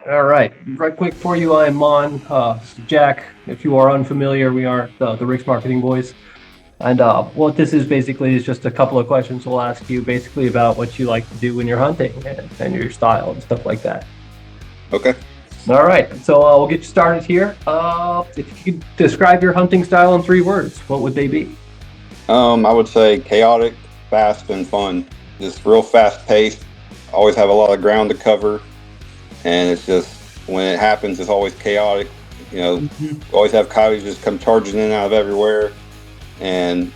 All right. Right quick for you, I'm Mon. Jack, if you are unfamiliar, we are the RIX Marketing Boys. And what this is basically is just a couple of questions we'll ask you basically about what you like to do when you're hunting and your style and stuff like that. Okay. All right. So we'll get you started here. If you could describe your hunting style in 3 words, what would they be? I would say chaotic, fast, and fun. Just real fast paced. Always have a lot of ground to cover, and it's just when it happens, it's always chaotic. Always have coyotes just come charging in out of everywhere, and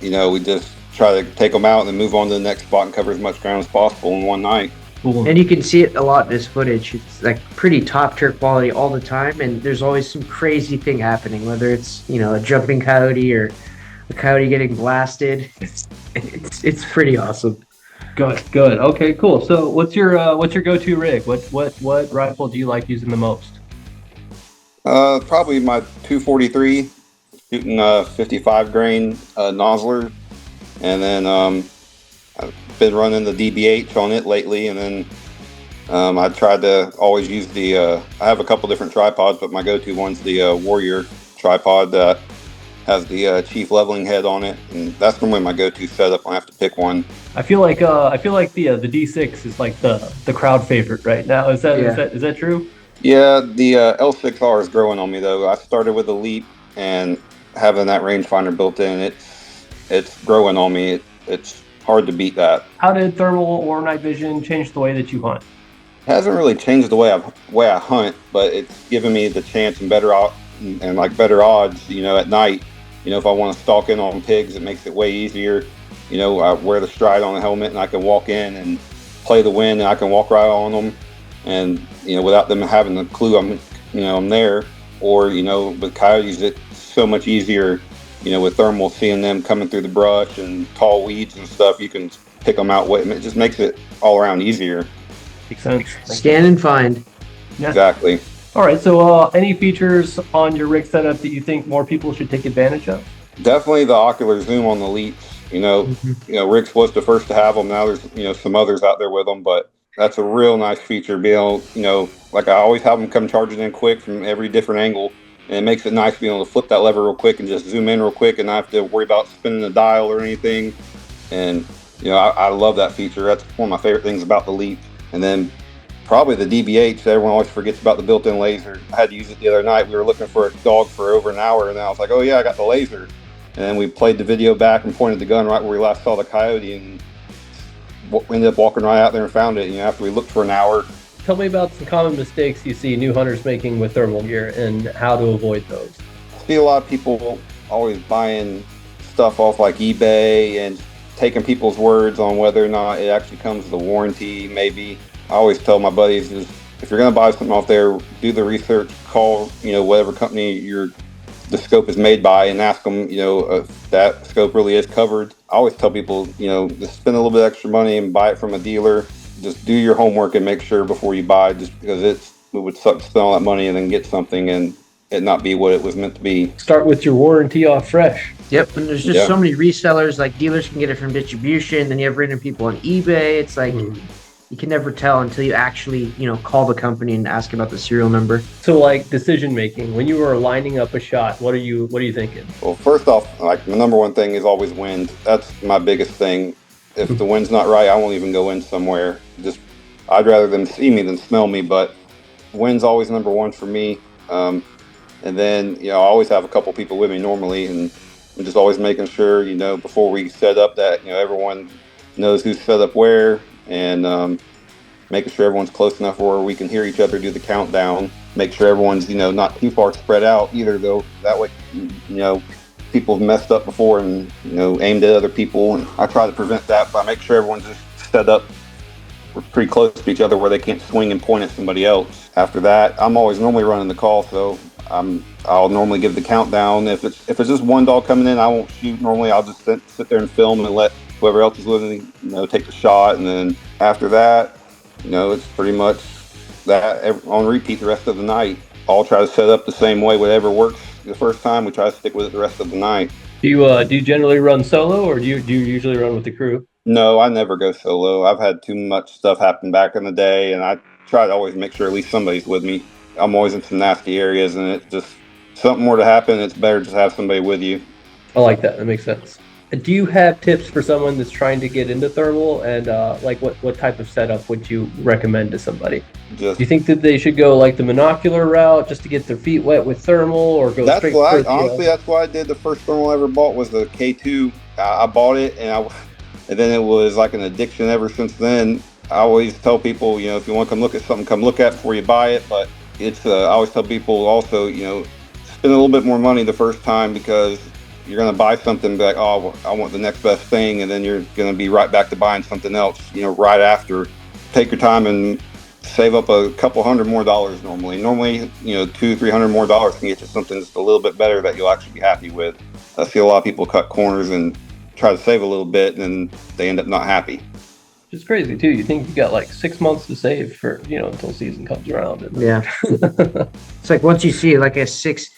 we just try to take them out and then move on to the next spot and cover as much ground as possible in one night. Cool. And you can see it a lot in this footage. It's like pretty top tier quality all the time, and there's always some crazy thing happening, whether it's a jumping coyote or a coyote getting blasted. It's pretty awesome. Good, good. Okay, cool. So what's your go-to rig? What rifle do you like using the most? Probably my 243, shooting 55 grain nozzler, and then I've been running the DBH on it lately, and then I tried to always use the. I have a couple different tripods, but my go-to one's the Warrior tripod that has the Chief leveling head on it, and that's normally my go-to setup when I have to pick one. I feel like the D6 is like the crowd favorite right now. Is that Yeah. is that true? Yeah, the L6R is growing on me though. I started with Elite and having that rangefinder built in, it's growing on me. It's hard to beat that. How did thermal or night vision change the way that you hunt? It hasn't really changed the way I hunt, but it's given me the chance and better odds. At night. If I want to stalk in on pigs, it makes it way easier. I wear the stride on the helmet and I can walk in and play the wind and I can walk right on them. And, without them having the clue I'm there. Or, with coyotes, it's so much easier, with thermal, seeing them coming through the brush and tall weeds and stuff, you can pick them out. It just makes it all around easier. Makes sense. Scan and find. Yeah. Exactly. All right. So any features on your rig setup that you think more people should take advantage of? Definitely the ocular zoom on the Elites. RIX was the first to have them. Now there's, some others out there with them, but that's a real nice feature. Being able, like I always have them come charging in quick from every different angle, and it makes it nice being able to flip that lever real quick and just zoom in real quick and not have to worry about spinning the dial or anything. And I love that feature. That's one of my favorite things about the Elite. And then probably the DBH. Everyone always forgets about the built-in laser. I had to use it the other night. We were looking for a dog for over an hour, and I was like, "Oh yeah, I got the laser." And then we played the video back and pointed the gun right where we last saw the coyote, and we ended up walking right out there and found it. After we looked for an hour. Tell me about some common mistakes you see new hunters making with thermal gear and how to avoid those. I see a lot of people always buying stuff off like eBay and taking people's words on whether or not it actually comes with a warranty. Maybe I always tell my buddies is if you're going to buy something off there, do the research, call whatever company the scope is made by, and ask them if that scope really is covered. I always tell people just spend a little bit extra money and buy it from a dealer. Just do your homework and make sure before you buy, just because it would suck to spend all that money and then get something and it not be what it was meant to be. Start with your warranty off fresh. Yep, and there's just so many resellers. Like dealers can get it from distribution. Then you have random people on eBay. It's like you can never tell until you actually call the company and ask about the serial number. So like decision making, when you are lining up a shot, what are you thinking? Well, first off, like the number one thing is always wind. That's my biggest thing. If the wind's not right, I won't even go in somewhere. I'd rather them see me than smell me, but wind's always number one for me. And then, I always have a couple people with me normally, and I'm just always making sure, before we set up that, everyone knows who's set up where, and making sure everyone's close enough where we can hear each other do the countdown. Make sure everyone's, not too far spread out either, though. That way, people have messed up before and, aimed at other people. And I try to prevent that by making sure everyone's just set up pretty close to each other where they can't swing and point at somebody else. After that, I'm always normally running the call, so I'll normally give the countdown. If it's just one dog coming in, I won't shoot. Normally, I'll just sit there and film and let whoever else is listening, take the shot. And then after that, it's pretty much that on repeat the rest of the night. I'll try to set up the same way. Whatever works the first time, we try to stick with it the rest of the night. Do you generally run solo, or do you usually run with the crew? No, I never go solo. I've had too much stuff happen back in the day, and try to always make sure at least somebody's with me. I'm always in some nasty areas, and it's just something more to happen. It's better just have somebody with you. I like that. That makes sense. Do you have tips for someone that's trying to get into thermal, and like what type of setup would you recommend to somebody? Do you think that they should go like the monocular route just to get their feet wet with thermal, or go That's straight what for honestly, that's what I did. The first thermal I ever bought was the K2. I bought it, and then it was like an addiction ever since then. I always tell people, if you want to come look at something, come look at it before you buy it. But I always tell people also, spend a little bit more money the first time, because you're going to buy something and be like, oh, I want the next best thing, and then you're going to be right back to buying something else, right after. Take your time and save up a couple $100 more normally. Normally, $200-300 more can get you something just a little bit better that you'll actually be happy with. I see a lot of people cut corners and try to save a little bit, and then they end up not happy. It's crazy too. You think you got like 6 months to save for, until season comes around. Yeah. It's like once you see like a 6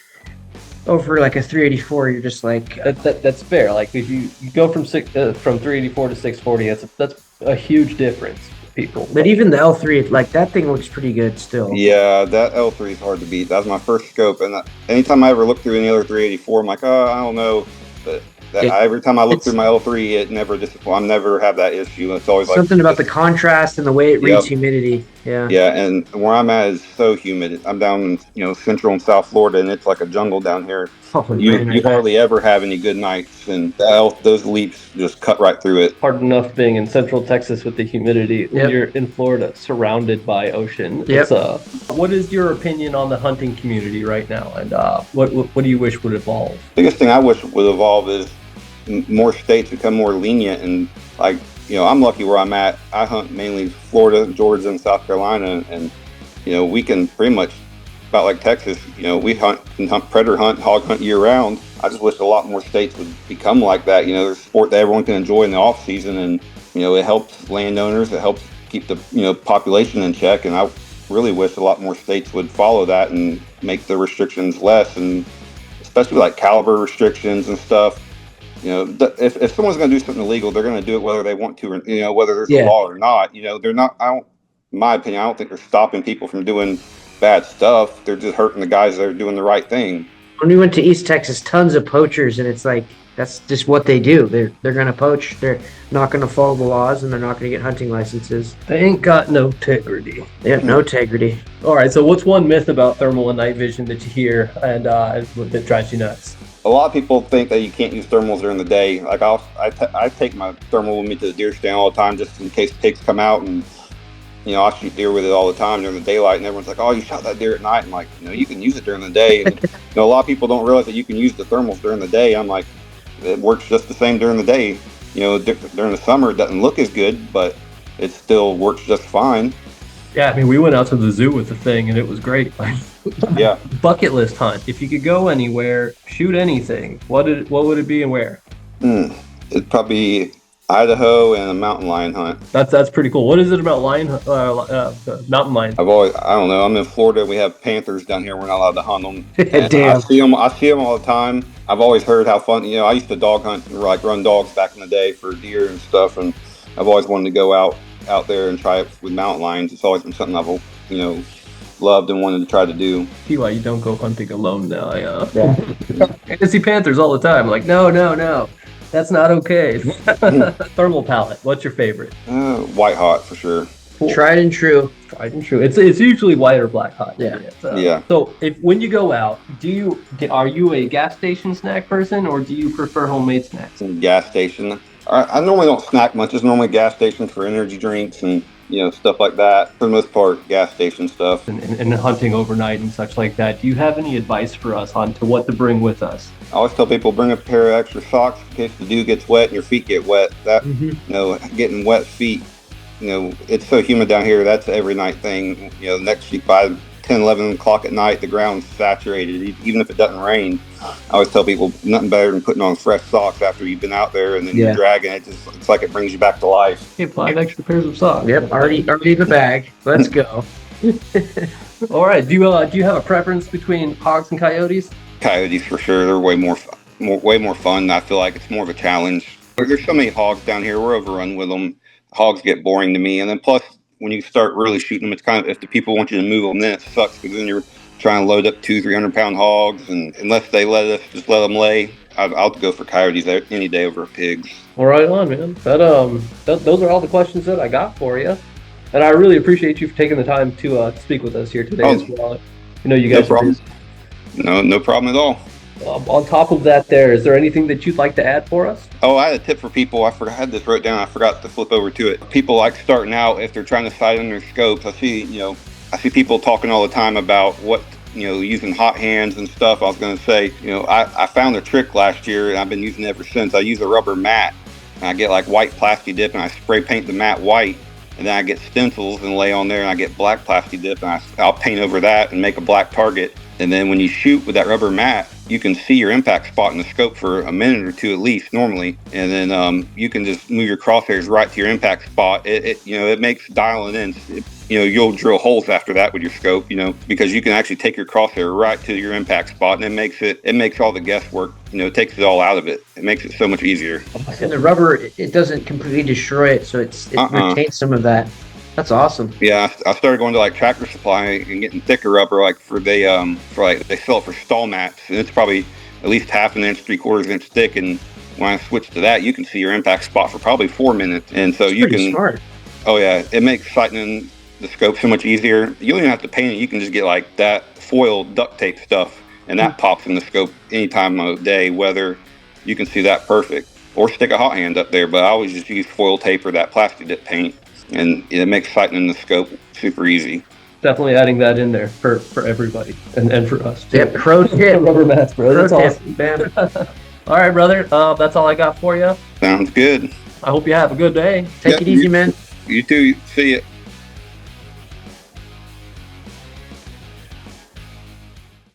over like a 384, you're just like that's fair. Like if you go from 384 to 640, that's a huge difference for people. But even the L3, like that thing looks pretty good still. Yeah, that L3 is hard to beat. That was my first scope, and anytime I ever look through any other 384, I'm like, oh, I don't know. But every time I look through my L3, it never disappoints. I never have that issue. It's always something about the contrast and the way it reads humidity. Yeah. Yeah, and where I'm at is so humid. I'm down in Central and South Florida, and it's like a jungle down here. Oh, you hardly ever have any good nights, and those leaps just cut right through it. Hard enough being in Central Texas with the humidity. When you're in Florida, surrounded by ocean. Yep. What is your opinion on the hunting community right now, and what do you wish would evolve? Biggest thing I wish would evolve is more states become more lenient, and like I'm lucky where I'm at. I hunt mainly Florida, Georgia, and South Carolina, and we can pretty much, about like Texas, we hunt predator hunt, hog hunt year round. I just wish a lot more states would become like that. There's a sport that everyone can enjoy in the off season, and it helps landowners, it helps keep the population in check, and I really wish a lot more states would follow that and make the restrictions less, and especially like caliber restrictions and stuff. If someone's going to do something illegal, they're going to do it whether they want to, or whether there's a law or not. They're not. In my opinion, I don't think they're stopping people from doing bad stuff. They're just hurting the guys that are doing the right thing. When we went to East Texas, tons of poachers, and it's like that's just what they do. They're going to poach. They're not going to follow the laws, and they're not going to get hunting licenses. They ain't got no integrity. They have no integrity. All right. So, what's one myth about thermal and night vision that you hear and that drives you nuts? A lot of people think that you can't use thermals during the day. Like I take my thermal with me to the deer stand all the time, just in case pigs come out, and I shoot deer with it all the time during the daylight. And everyone's like, "Oh, you shot that deer at night." I'm like, you can use it during the day. And a lot of people don't realize that you can use the thermals during the day. I'm like, it works just the same during the day. During the summer, it doesn't look as good, but it still works just fine. Yeah, I mean, we went out to the zoo with the thing, and it was great. Yeah. Bucket list hunt. If you could go anywhere, shoot anything, what would it be and where? It'd probably be Idaho and a mountain lion hunt. That's pretty cool. What is it about mountain lions? I don't know. I'm in Florida. We have panthers down here. We're not allowed to hunt them. Damn. I see them all the time. I've always heard how fun. I used to dog hunt and like run dogs back in the day for deer and stuff, and I've always wanted to go out there and try it with mountain lions. It's always been something I've loved and wanted to try to do. See why you don't go hunting alone now. I see panthers all the time. I'm like, no, that's not okay. Thermal palette. What's your favorite? White hot for sure. Cool. Tried and true. It's usually white or black hot. Yeah. Yeah. So when you go out, are you a gas station snack person, or do you prefer homemade snacks? Gas station. I normally don't snack much. It's normally gas stations for energy drinks and stuff like that. For the most part, gas station stuff. And hunting overnight and such like that. Do you have any advice for us on to what to bring with us? I always tell people, bring a pair of extra socks in case the dew gets wet and your feet get wet. Getting wet feet, it's so humid down here. That's an every night thing. Next week by 10, 11 o'clock at night, the ground's saturated, even if it doesn't rain. I always tell people nothing better than putting on fresh socks after you've been out there, and then you're dragging it. It's like it brings you back to life. Hey, 5 extra pairs of socks. Yep, already in the bag. Let's go. All right. Do you have a preference between hogs and coyotes? Coyotes for sure. They're way more fun. I feel like it's more of a challenge. There's so many hogs down here. We're overrun with them. Hogs get boring to me, and then plus when you start really shooting them, it's kind of, if the people want you to move them, then it sucks, because then you're trying to load up 200-300 pound hogs, and unless they let us just let them lay, I'll go for coyotes any day over pigs. All right, on, man. Those are all the questions that I got for you, and I really appreciate you for taking the time to speak with us here today as well. You know, you guys. No problem. No problem at all. On top of that, is there anything that you'd like to add for us? Oh, I had a tip for people. I had this wrote down. I forgot to flip over to it. People like starting out, if they're trying to sight on their scopes. I see people talking all the time about using hot hands and stuff. I was going to say, I found a trick last year, and I've been using it ever since. I use a rubber mat, and I get like white plasti dip, and I spray paint the mat white, and then I get stencils and lay on there, and I get black plasti dip, and I'll paint over that and make a black target. And then when you shoot with that rubber mat, you can see your impact spot in the scope for a minute or two at least normally, and then you can just move your crosshairs right to your impact spot. It makes dialing in. You'll drill holes after that with your scope, because you can actually take your crosshair right to your impact spot, and it makes all the guesswork. It takes it all out of it. It makes it so much easier. And the rubber, it doesn't completely destroy it, so it retains some of that. That's awesome. Yeah, I started going to like Tractor Supply and getting thicker rubber, like they sell it for stall mats, and it's probably at least half an inch, 3/4 inch thick. And when I switch to that, you can see your impact spot for probably 4 minutes, and so you can. Smart. Oh yeah, it makes sighting the scope so much easier. You don't even have to paint it. You can just get like that foil duct tape stuff, and that pops in the scope any time of day, whether you can see that perfect, or stick a hot hand up there. But I always just use foil tape or that plastic dip paint. And it makes sighting in the scope super easy. Definitely adding that in there for everybody and for us too. Yeah, pro tip. Rubber mats, bro. That's awesome. Bam. All right, brother. That's all I got for you. Sounds good. I hope you have a good day. Take it easy, man. You too. See ya.